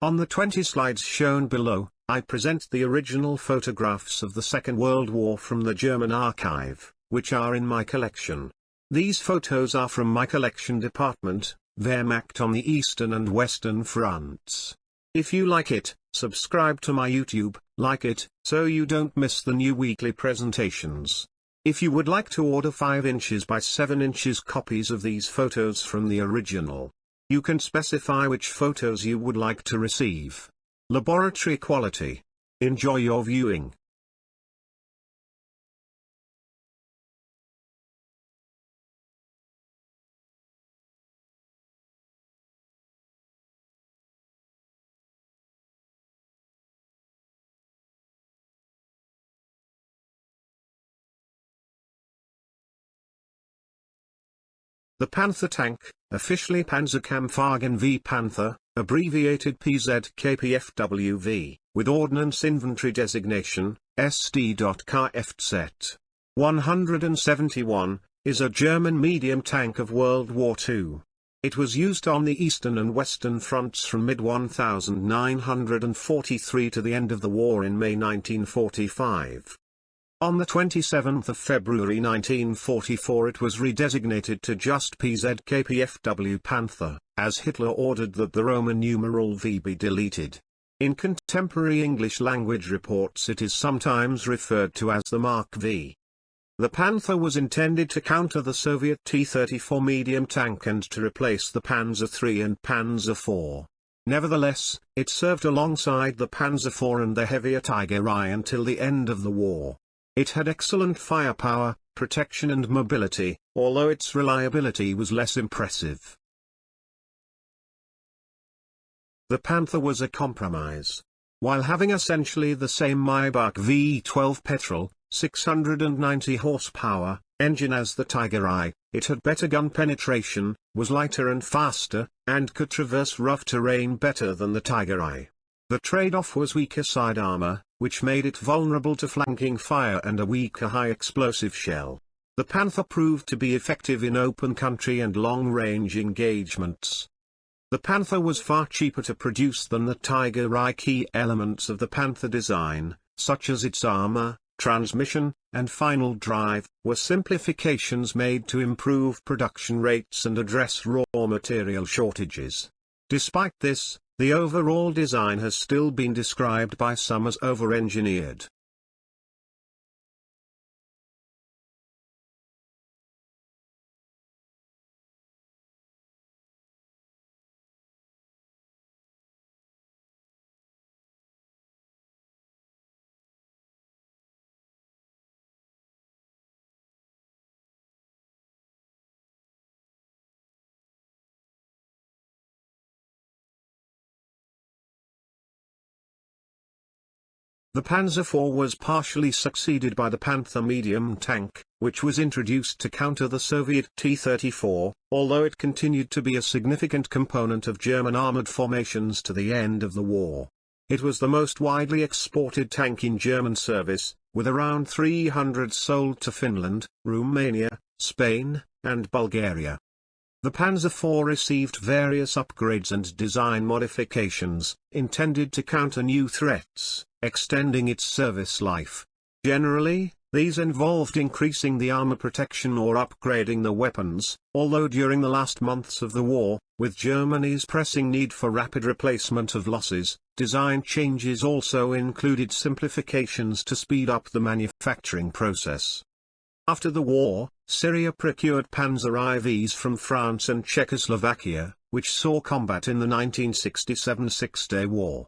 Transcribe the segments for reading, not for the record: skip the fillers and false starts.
On the 20 slides shown below, I present the original photographs of the Second World War from the German archive, which are in my collection. These photos are from my collection department, Wehrmacht on the Eastern and Western Fronts. If you like it, subscribe to my YouTube, like it, so you don't miss the new weekly presentations. If you would like to order 5 inches by 7 inches copies of these photos from the original, you can specify which photos you would like to receive. Laboratory quality. Enjoy your viewing. The Panther tank, officially Panzerkampfwagen V Panther, abbreviated PZKPFWV, with Ordnance Inventory Designation, SD.Kfz. 171, is a German medium tank of World War II. It was used on the Eastern and Western fronts from mid-1943 to the end of the war in May 1945. On the 27th of February 1944 it was redesignated to just PZKPFW Panther, as Hitler ordered that the Roman numeral V be deleted. In contemporary English language reports it is sometimes referred to as the Mark V. The Panther was intended to counter the Soviet T-34 medium tank and to replace the Panzer III and Panzer IV. Nevertheless, it served alongside the Panzer IV and the heavier Tiger I until the end of the war. It had excellent firepower, protection and mobility, although its reliability was less impressive. The Panther was a compromise. While having essentially the same Maybach V12 petrol, 690 horsepower, engine as the Tiger I, it had better gun penetration, was lighter and faster, and could traverse rough terrain better than the Tiger I. The trade-off was weaker side armor, which made it vulnerable to flanking fire and a weaker high-explosive shell. The Panther proved to be effective in open country and long-range engagements. The Panther was far cheaper to produce than the Tiger I. Key elements of the Panther design, such as its armor, transmission, and final drive, were simplifications made to improve production rates and address raw material shortages. Despite this, the overall design has still been described by some as over-engineered. The Panzer IV was partially succeeded by the Panther medium tank, which was introduced to counter the Soviet T-34, although it continued to be a significant component of German armored formations to the end of the war. It was the most widely exported tank in German service, with around 300 sold to Finland, Romania, Spain, and Bulgaria. The Panzer IV received various upgrades and design modifications, intended to counter new threats, extending its service life. Generally, these involved increasing the armor protection or upgrading the weapons, although during the last months of the war, with Germany's pressing need for rapid replacement of losses, design changes also included simplifications to speed up the manufacturing process. After the war, Syria procured Panzer IVs from France and Czechoslovakia, which saw combat in the 1967 Six-Day War.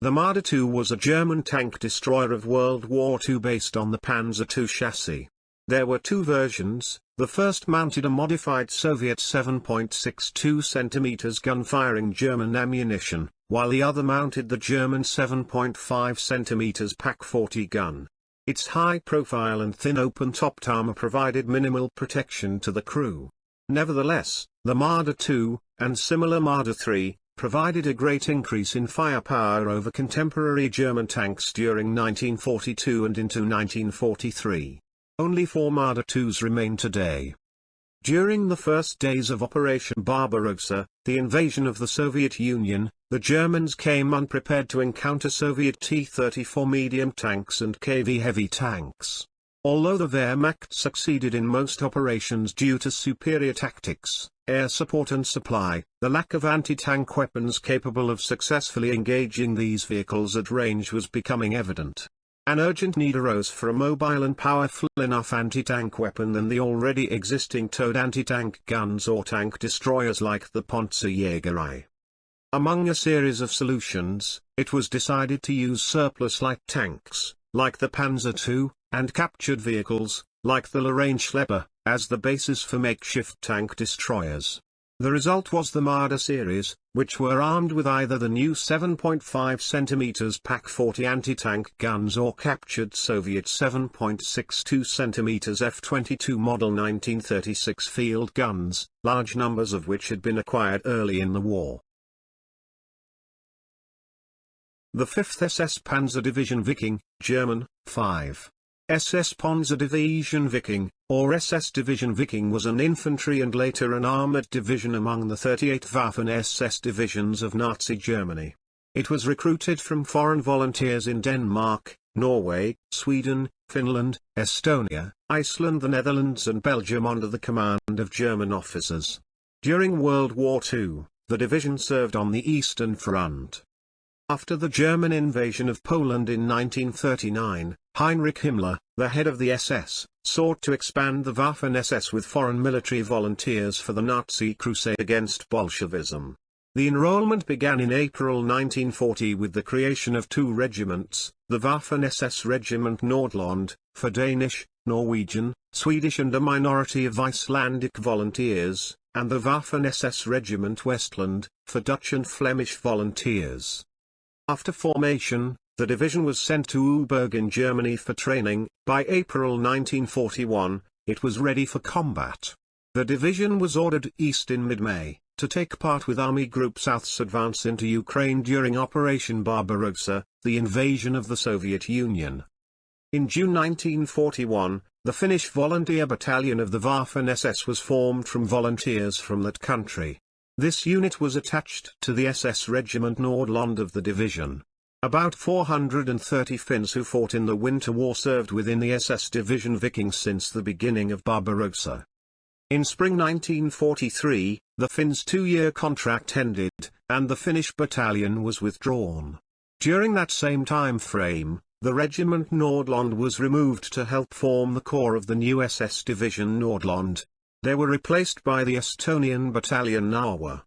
The Marder II was a German tank destroyer of World War II based on the Panzer II chassis. There were two versions. The first mounted a modified Soviet 7.62 cm gun-firing German ammunition, while the other mounted the German 7.5 cm Pak-40 gun. Its high profile and thin open-topped armor provided minimal protection to the crew. Nevertheless, the Marder II, and similar Marder III, provided a great increase in firepower over contemporary German tanks during 1942 and into 1943. Only 4 Marder IIs remain today. During the first days of Operation Barbarossa, the invasion of the Soviet Union, the Germans came unprepared to encounter Soviet T-34 medium tanks and KV heavy tanks. Although the Wehrmacht succeeded in most operations due to superior tactics, air support and supply, the lack of anti-tank weapons capable of successfully engaging these vehicles at range was becoming evident. An urgent need arose for a mobile and powerful enough anti-tank weapon than the already existing towed anti-tank guns or tank destroyers like the Panzer. Among a series of solutions, it was decided to use surplus light tanks, like the Panzer II, and captured vehicles, like the Lorraine Schlepper, as the basis for makeshift tank destroyers. The result was the Marder series, which were armed with either the new 7.5 cm Pak-40 anti-tank guns or captured Soviet 7.62 cm F-22 model 1936 field guns, large numbers of which had been acquired early in the war. The 5th SS Panzer Division Viking, German, 5. SS Panzer Division Viking, or SS Division Viking was an infantry and later an armoured division among the 38 Waffen-SS divisions of Nazi Germany. It was recruited from foreign volunteers in Denmark, Norway, Sweden, Finland, Estonia, Iceland, the Netherlands and Belgium under the command of German officers. During World War II, the division served on the Eastern Front. After the German invasion of Poland in 1939, Heinrich Himmler, the head of the SS, sought to expand the Waffen-SS with foreign military volunteers for the Nazi crusade against Bolshevism. The enrollment began in April 1940 with the creation of 2 regiments, the Waffen-SS Regiment Nordland, for Danish, Norwegian, Swedish and a minority of Icelandic volunteers, and the Waffen-SS Regiment Westland, for Dutch and Flemish volunteers. After formation, the division was sent to Uburg in Germany for training. By April 1941, it was ready for combat. The division was ordered east in mid-May, to take part with Army Group South's advance into Ukraine during Operation Barbarossa, the invasion of the Soviet Union. In June 1941, the Finnish Volunteer Battalion of the Waffen-SS was formed from volunteers from that country. This unit was attached to the SS Regiment Nordland of the division. About 430 Finns who fought in the Winter War served within the SS Division Viking since the beginning of Barbarossa. In spring 1943, the Finns' 2-year contract ended, and the Finnish battalion was withdrawn. During that same time frame, the Regiment Nordland was removed to help form the core of the new SS Division Nordland. They were replaced by the Estonian Battalion Narwa.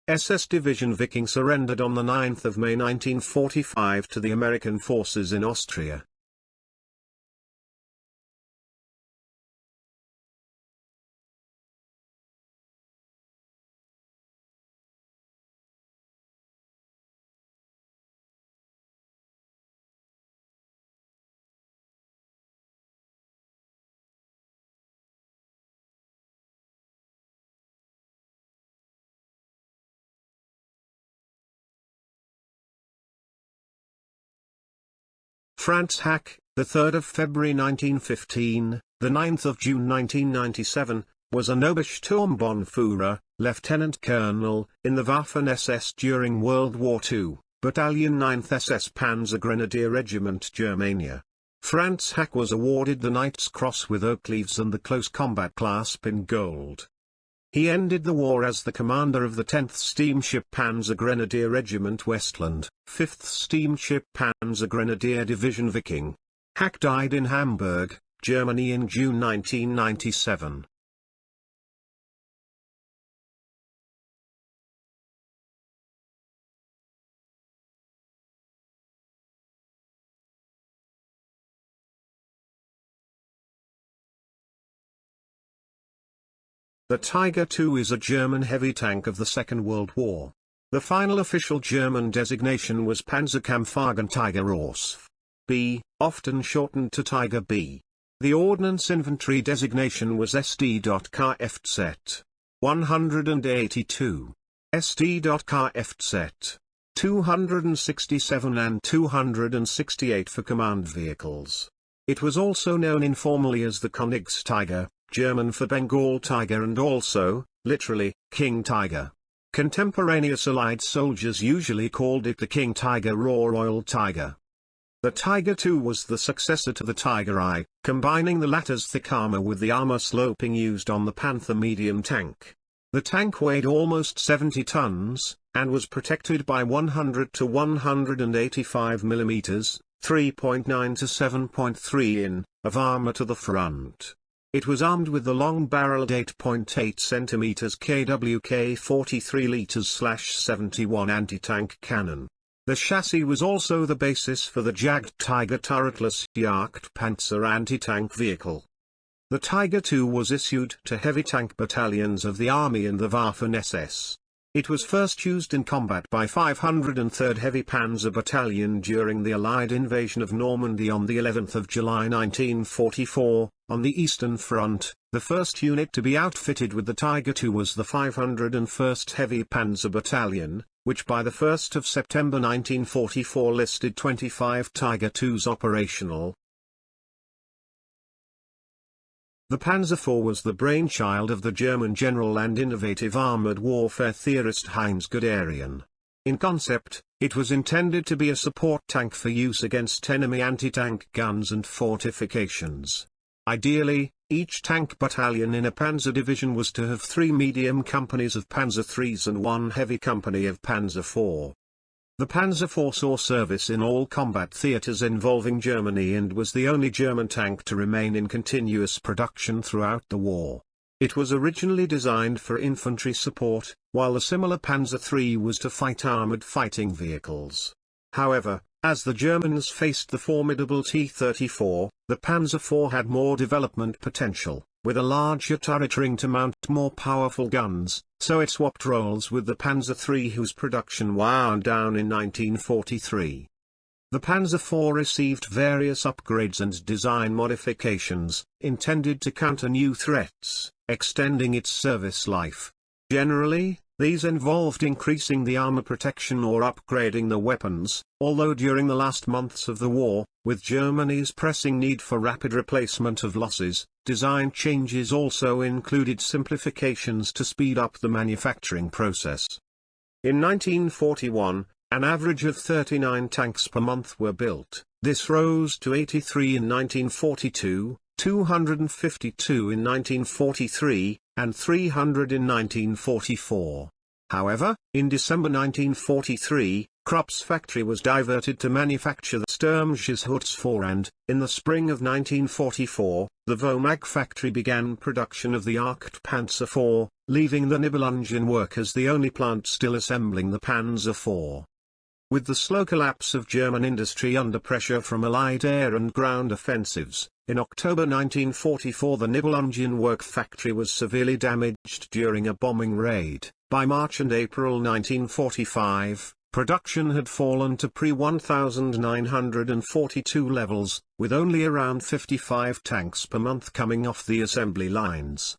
SS Division Viking surrendered on the 9th of May 1945 to the American forces in Austria. Franz Hack, the 3rd of February 1915, the 9th of June 1997, was an Obersturmbannführer, lieutenant colonel, in the Waffen-SS during World War II, Battalion 9th SS Panzer Grenadier Regiment Germania. Franz Hack was awarded the Knight's Cross with oak leaves and the Close Combat Clasp in gold. He ended the war as the commander of the 10th Steamship Panzer Grenadier Regiment Westland, 5th Steamship Panzer Grenadier Division Viking. Hack died in Hamburg, Germany in June 1997. The Tiger II is a German heavy tank of the Second World War. The final official German designation was Panzerkampfwagen Tiger Ausf. B, often shortened to Tiger B. The Ordnance Infantry designation was SD.Kfz. 182. SD.Kfz 267 and 268 for command vehicles. It was also known informally as the Königstiger, German for Bengal tiger, and also, literally, King Tiger. Contemporaneous Allied soldiers usually called it the King Tiger or Royal Tiger. The Tiger II was the successor to the Tiger I, combining the latter's thick armor with the armor sloping used on the Panther medium tank. The tank weighed almost 70 tons, and was protected by 100 to 185 mm, 3.9 to 7.3 in, of armor to the front. It was armed with the long-barreled 8.8 cm KWK 43 L/71 anti-tank cannon. The chassis was also the basis for the Jagdtiger turretless Jagdpanzer anti-tank vehicle. The Tiger II was issued to heavy tank battalions of the Army and the Waffen-SS. It was first used in combat by 503rd Heavy Panzer Battalion during the Allied invasion of Normandy on the 11th of July 1944, on the Eastern Front. The first unit to be outfitted with the Tiger II was the 501st Heavy Panzer Battalion, which by the 1st of September 1944 listed 25 Tiger IIs operational. The Panzer IV was the brainchild of the German general and innovative armored warfare theorist Heinz Guderian. In concept, it was intended to be a support tank for use against enemy anti-tank guns and fortifications. Ideally, each tank battalion in a panzer division was to have 3 medium companies of Panzer IIIs and 1 heavy company of Panzer IV. The Panzer IV saw service in all combat theaters involving Germany and was the only German tank to remain in continuous production throughout the war. It was originally designed for infantry support, while the similar Panzer III was to fight armored fighting vehicles. However, as the Germans faced the formidable T-34, the Panzer IV had more development potential, with a larger turret ring to mount more powerful guns, so it swapped roles with the Panzer III, whose production wound down in 1943. The Panzer IV received various upgrades and design modifications, intended to counter new threats, extending its service life. Generally, these involved increasing the armor protection or upgrading the weapons, although during the last months of the war, with Germany's pressing need for rapid replacement of losses, design changes also included simplifications to speed up the manufacturing process. In 1941, an average of 39 tanks per month were built. This rose to 83 in 1942, 252 in 1943, and 300 in 1944. However, in December 1943, Krupp's factory was diverted to manufacture the Sturmgeschütz IV, and, in the spring of 1944, the Womag factory began production of the Jagdpanzer IV, leaving the Nibelungen work as the only plant still assembling the Panzer IV. With the slow collapse of German industry under pressure from Allied air and ground offensives, in October 1944 the Nibelungen work factory was severely damaged during a bombing raid. By March and April 1945, production had fallen to pre-1942 levels, with only around 55 tanks per month coming off the assembly lines.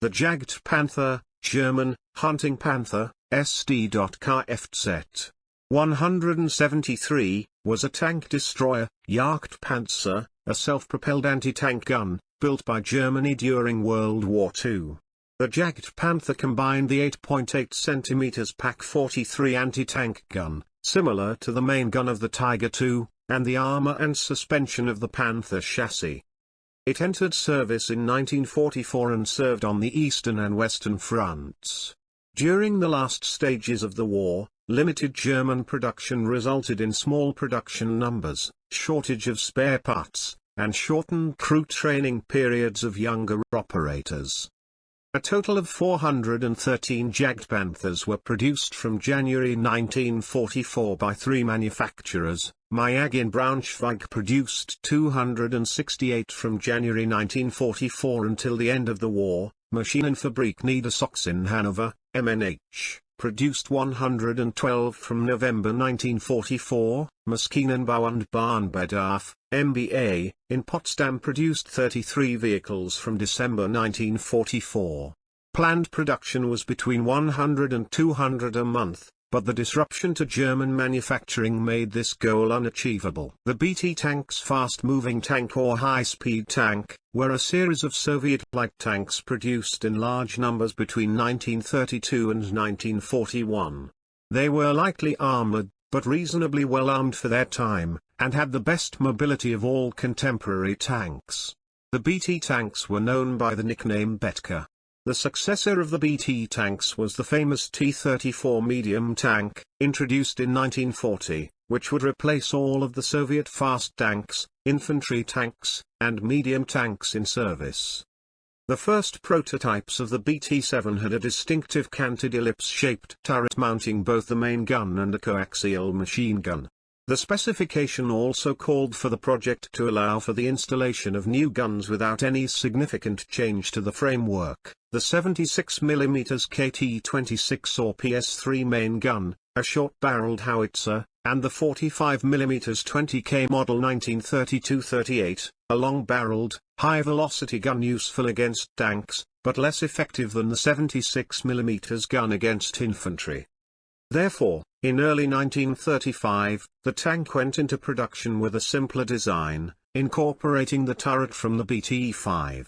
The Jagdpanther, German, Hunting Panther, SD.Kfz 173, was a tank destroyer, Jagdpanzer, a self-propelled anti-tank gun, built by Germany during World War II. The Jagdpanther combined the 8.8 cm Pak 43 anti-tank gun, similar to the main gun of the Tiger II, and the armor and suspension of the Panther chassis. It entered service in 1944 and served on the Eastern and Western fronts. During the last stages of the war, limited German production resulted in small production numbers, shortage of spare parts, and shortened crew training periods of younger operators. A total of 413 Jagdpanthers were produced from January 1944 by 3 manufacturers. Mayag in Braunschweig produced 268 from January 1944 until the end of the war. Maschinenfabrik Niedersachsen in Hanover, MNH, produced 112 from November 1944. Maschinenbau und Bahnbedarf, MBA, in Potsdam produced 33 vehicles from December 1944. Planned production was between 100 and 200 a month, but the disruption to German manufacturing made this goal unachievable. The BT tanks, fast-moving tank or high-speed tank, were a series of Soviet light tanks produced in large numbers between 1932 and 1941. They were lightly armored, but reasonably well armed for their time, and had the best mobility of all contemporary tanks. The BT tanks were known by the nickname Betka. The successor of the BT tanks was the famous T-34 medium tank, introduced in 1940, which would replace all of the Soviet fast tanks, infantry tanks, and medium tanks in service. The first prototypes of the BT-7 had a distinctive canted ellipse-shaped turret mounting both the main gun and a coaxial machine gun. The specification also called for the project to allow for the installation of new guns without any significant change to the framework. The 76mm KT-26 or PS3 main gun, a short-barreled howitzer, and the 45mm 20K model 1932-38, a long-barreled, high-velocity gun useful against tanks, but less effective than the 76mm gun against infantry. Therefore, in early 1935, the tank went into production with a simpler design, incorporating the turret from the BT-5.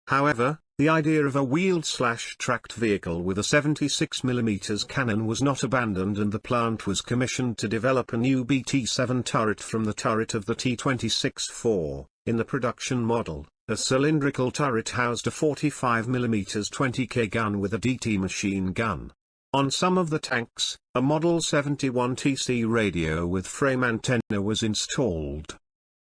However, the idea of a wheeled/tracked vehicle with a 76mm cannon was not abandoned, and the plant was commissioned to develop a new BT-7 turret from the turret of the T-26-4. In the production model, a cylindrical turret housed a 45mm 20K gun with a DT machine gun. On some of the tanks, a Model 71TC radio with frame antenna was installed.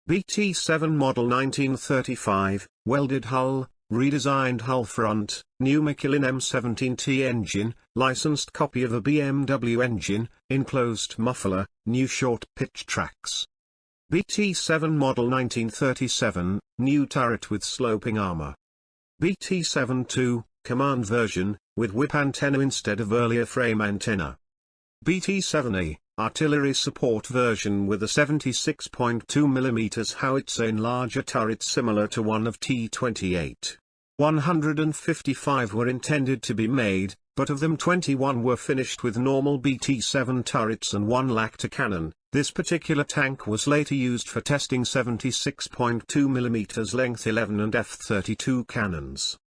BT-7 Model 1935, welded hull, redesigned hull front, new Michelin M17T engine, licensed copy of a BMW engine, enclosed muffler, new short pitch tracks. BT-7 Model 1937, new turret with sloping armor. BT-7-2, command version, with whip antenna instead of earlier frame antenna. BT-7A, artillery support version with a 76.2mm howitzer in larger turret similar to one of T-28. 155 were intended to be made, but of them 21 were finished with normal BT-7 turrets and 1 lacked a cannon. This particular tank was later used for testing 76.2mm length 11 and F-32 cannons.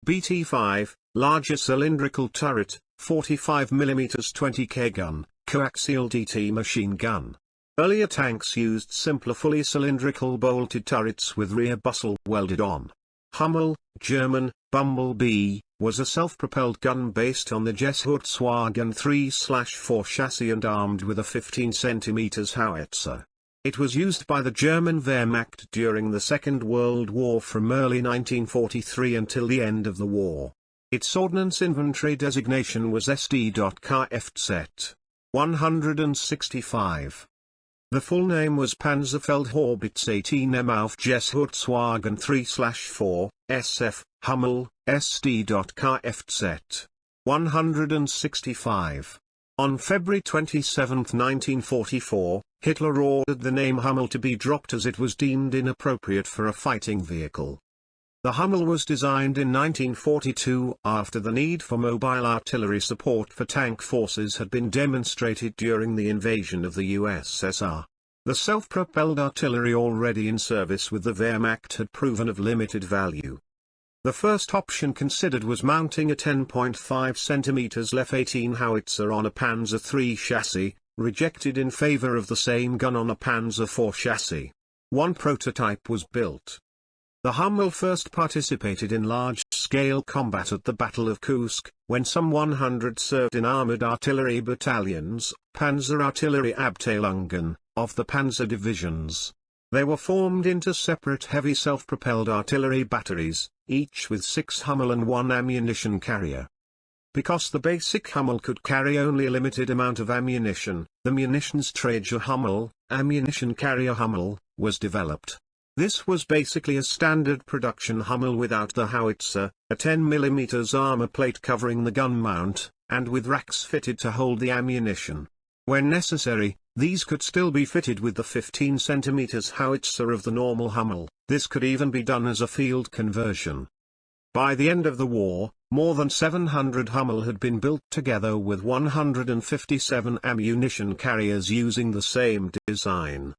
BT-5, larger cylindrical turret, 45mm 20K gun, coaxial DT machine gun. Earlier tanks used simpler fully cylindrical bolted turrets with rear bustle welded on. Hummel, German, Bumblebee, was a self-propelled gun based on the Jesuitswagen 3/4 chassis and armed with a 15 cm howitzer. It was used by the German Wehrmacht during the Second World War from early 1943 until the end of the war. Its ordnance inventory designation was SD.Kfz. 165. The full name was Panzerfeldhaubitze 18M auf Jesuitswagen 3/4, SF, Hummel, SD.Kfz. 165. On February 27, 1944, Hitler ordered the name Hummel to be dropped as it was deemed inappropriate for a fighting vehicle. The Hummel was designed in 1942 after the need for mobile artillery support for tank forces had been demonstrated during the invasion of the USSR. The self-propelled artillery already in service with the Wehrmacht had proven of limited value. The first option considered was mounting a 10.5 cm F-18 howitzer on a Panzer III chassis, rejected in favor of the same gun on a Panzer IV chassis. One prototype was built. The Hummel first participated in large-scale combat at the Battle of Kursk, when some 100 served in armored artillery battalions, Panzer Artillery Abteilungen, of the Panzer divisions. They were formed into separate heavy self-propelled artillery batteries, each with 6 Hummel and 1 ammunition carrier. Because the basic Hummel could carry only a limited amount of ammunition, the Munitionsträger Hummel, ammunition carrier Hummel, was developed. This was basically a standard production Hummel without the howitzer, a 10 mm armor plate covering the gun mount, and with racks fitted to hold the ammunition. When necessary, these could still be fitted with the 15 cm howitzer of the normal Hummel. This could even be done as a field conversion. By the end of the war, more than 700 Hummel had been built together with 157 ammunition carriers using the same design.